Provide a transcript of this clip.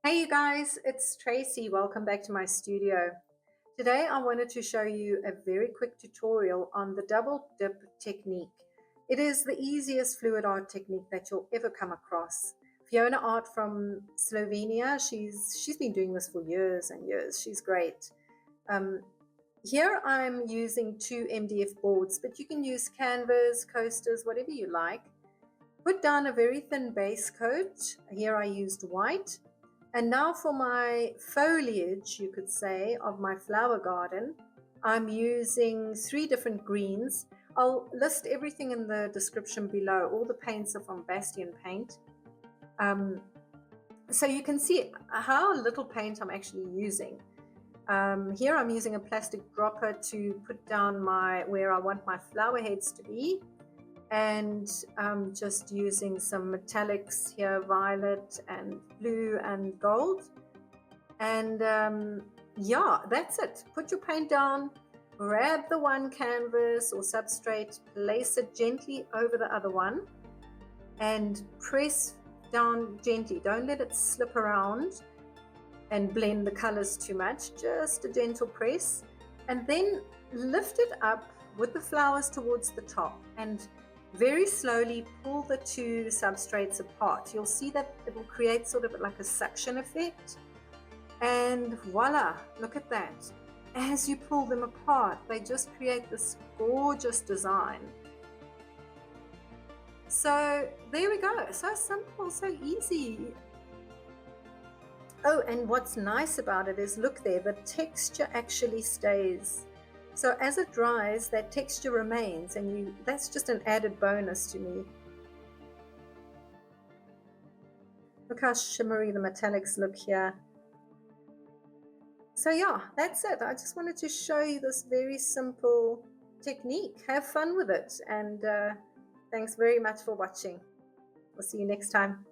Hey you guys, it's Tracy. Welcome back to my studio. Today I wanted to show you a very quick tutorial on the double dip technique. It is the easiest fluid art technique that you'll ever come across. Fiona Art from Slovenia, she's been doing this for years and years. She's great. Um, Here I'm using two MDF boards, but you can use canvas, coasters, whatever you like. Put down a very thin base coat. Here I used white. And now for my foliage, you could say, of my flower garden, I'm using three different greens. I'll list everything in the description below. All the paints are from Bastion Paint. Um, so you can see how little paint I'm actually using. Here I'm using a plastic dropper to put down where I want my flower heads to be. And I'm just using some metallics here, violet and blue and gold. And yeah, that's it. Put your paint down, grab the one canvas or substrate, place it gently over the other one, and press down gently. Don't let it slip around and blend the colors too much, just a gentle press. And then lift it up with the flowers towards the top and very slowly pull the two substrates apart. You'll see that it will create sort of like a suction effect. And voila, look at that. As you pull them apart, they just create this gorgeous design. So there we go. So simple, so easy. Oh, and what's nice about it is, look there, the texture actually stays. So as it dries, that texture remains, and that's just an added bonus to me. Look how shimmery the metallics look here. So yeah, that's it. I just wanted to show you this very simple technique. Have fun with it, and thanks very much for watching. We'll see you next time.